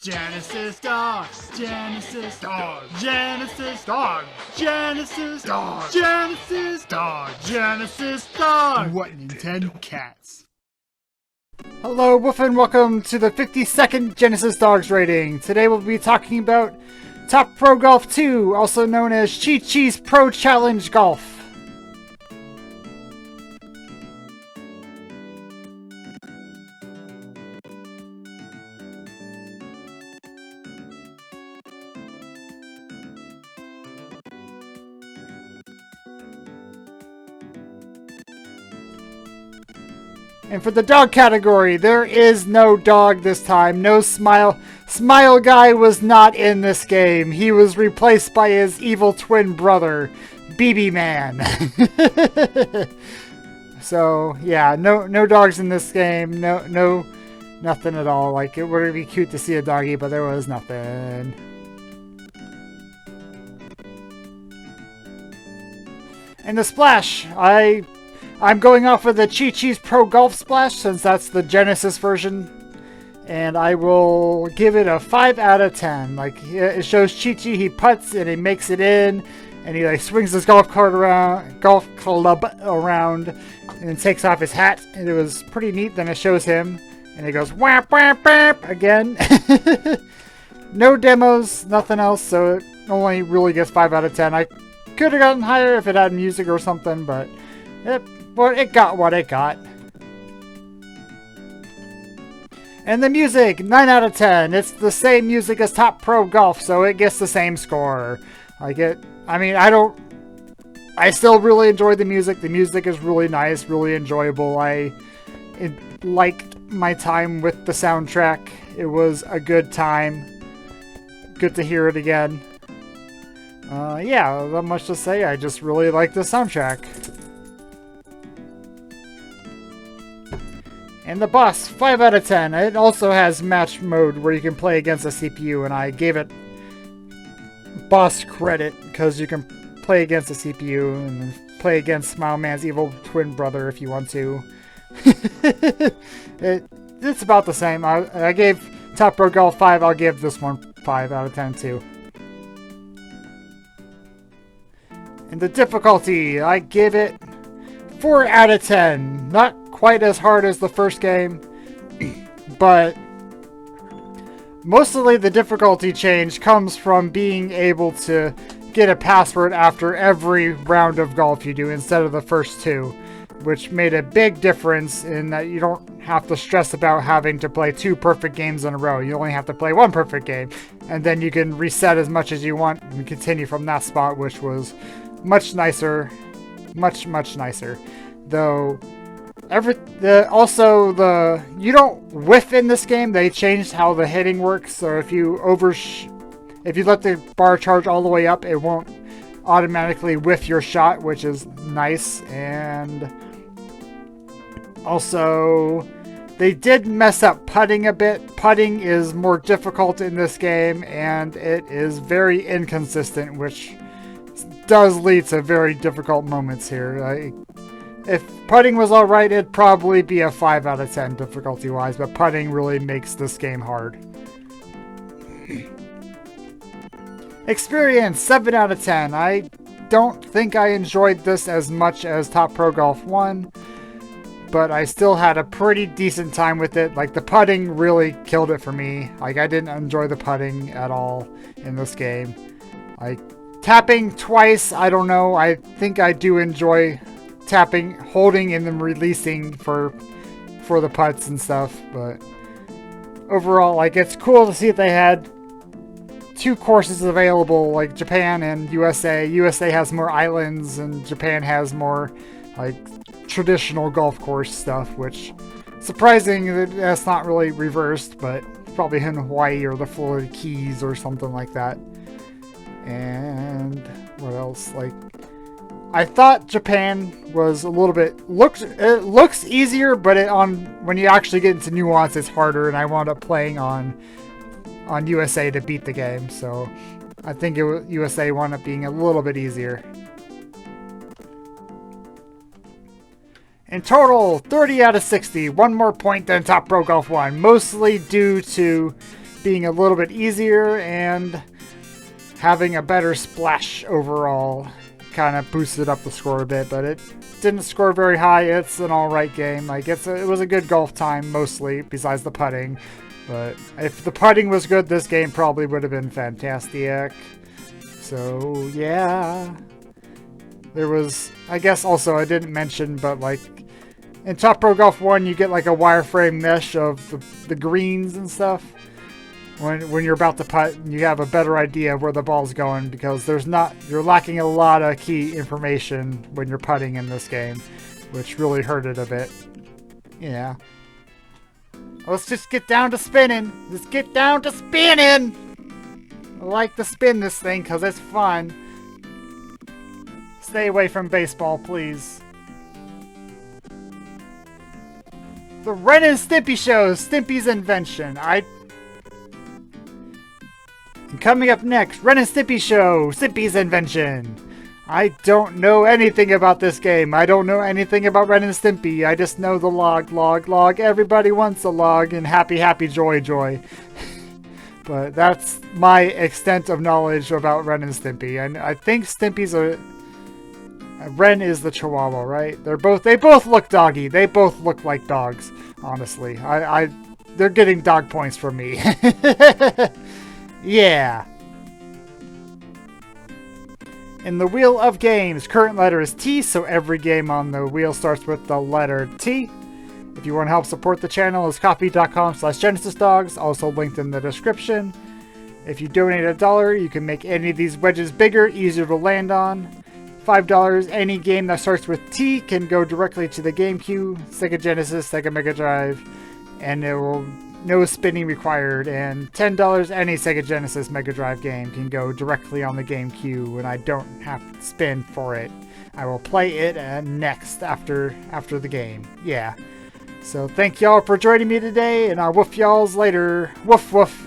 Genesis dog, Genesis dog, Genesis dog, Genesis dog, Genesis dog, Genesis dog. What Nintendo cats? Hello, Woof, and welcome to the 52nd Genesis Dogs rating. Today we'll be talking about Top Pro Golf 2, also known as Chi-Chi's Pro Challenge Golf. And for the dog category, there is no dog this time. No Smile. Smile Guy was not in this game. He was replaced by his evil twin brother, BB Man. So, yeah, no dogs in this game. Nothing at all. Like, it would be cute to see a doggy, but there was nothing. And the splash, I'm going off with the Chi-Chi's Pro Golf Splash since that's the Genesis version. And I will give it a 5 out of 10. Like, it shows Chi-Chi, he putts and he makes it in. And he like swings his golf club around and then takes off his hat. And it was pretty neat. Then it shows him and he goes whap whap whap again. No demos, nothing else. So it only really gets 5 out of 10. I could have gotten higher if it had music or something, but it got what it got. And the music, 9 out of 10. It's the same music as Top Pro Golf, so it gets the same score. I still really enjoy the music. The music is really nice, really enjoyable. I liked my time with the soundtrack. It was a good time. Good to hear it again. Yeah, not much to say. I just really like the soundtrack. And the boss, 5 out of 10. It also has match mode where you can play against a CPU, and I gave it boss credit because you can play against a CPU and then play against Smile Man's evil twin brother if you want to. It's about the same. I gave Top Pro Golf 5. I'll give this one 5 out of 10 too. And the difficulty, I give it 4 out of 10. Not quite as hard as the first game, but mostly the difficulty change comes from being able to get a password after every round of golf you do instead of the first two, which made a big difference in that you don't have to stress about having to play 2 perfect games in a row. You only have to play 1 perfect game, and then you can reset as much as you want and continue from that spot, which was much nicer. Much nicer. Though you don't whiff in this game. They changed how the hitting works. So if you let the bar charge all the way up, it won't automatically whiff your shot, which is nice. And also, they did mess up putting a bit. Putting is more difficult in this game, and it is very inconsistent, which does lead to very difficult moments here. If putting was alright, it'd probably be a 5 out of 10 difficulty-wise, but putting really makes this game hard. Experience, 7 out of 10. I don't think I enjoyed this as much as Top Pro Golf 1, but I still had a pretty decent time with it. Like, the putting really killed it for me. Like, I didn't enjoy the putting at all in this game. Like, tapping twice, I don't know. I think I do enjoy tapping, holding, and then releasing for the putts and stuff, but overall, like, it's cool to see that they had 2 courses available, like Japan and USA. USA has more islands, and Japan has more like traditional golf course stuff, which surprising that that's not really reversed, but probably in Hawaii or the Florida Keys or something like that. And what else? Like, I thought Japan was a little bit it looks easier, but when you actually get into nuance, it's harder. And I wound up playing on USA to beat the game, so I think USA wound up being a little bit easier. In total, 30 out of 60, 1 more point than Top Pro Golf 1, mostly due to being a little bit easier and having a better splash overall kind of boosted up the score a bit, but it didn't score very high. It's an alright game. Like it was a good golf time mostly, besides the putting. But if the putting was good, this game probably would have been fantastic. So yeah. There was, I guess also I didn't mention, but like in Top Pro Golf 1 you get like a wireframe mesh of the greens and stuff. When you're about to putt, you have a better idea of where the ball's going, because you're lacking a lot of key information when you're putting in this game, which really hurt it a bit. Yeah. Let's just get down to spinning. Let's get down to spinning. I like to spin this thing because it's fun. Stay away from baseball, please. The Ren and Stimpy Show, Stimpy's invention. And coming up next, Ren and Stimpy Show, Stimpy's invention. I don't know anything about this game. I don't know anything about Ren and Stimpy. I just know the log. Everybody wants a log, and happy, joy. But that's my extent of knowledge about Ren and Stimpy. And I think Ren is the Chihuahua, right? They both look doggy. They both look like dogs, honestly. They're getting dog points from me. Yeah. In the Wheel of Games, current letter is T, so every game on the wheel starts with the letter T. If you want to help support the channel, it's coffee.com/GenesisDogs, also linked in the description. If you donate $1, you can make any of these wedges bigger, easier to land on. $5, any game that starts with T can go directly to the GameCube, Sega Genesis, Sega Mega Drive, and no spinning required. And $10, any Sega Genesis Mega Drive game can go directly on the GameCube, and I don't have to spin for it. I will play it next after the game. Yeah. So thank y'all for joining me today, and I'll woof y'alls later. Woof woof.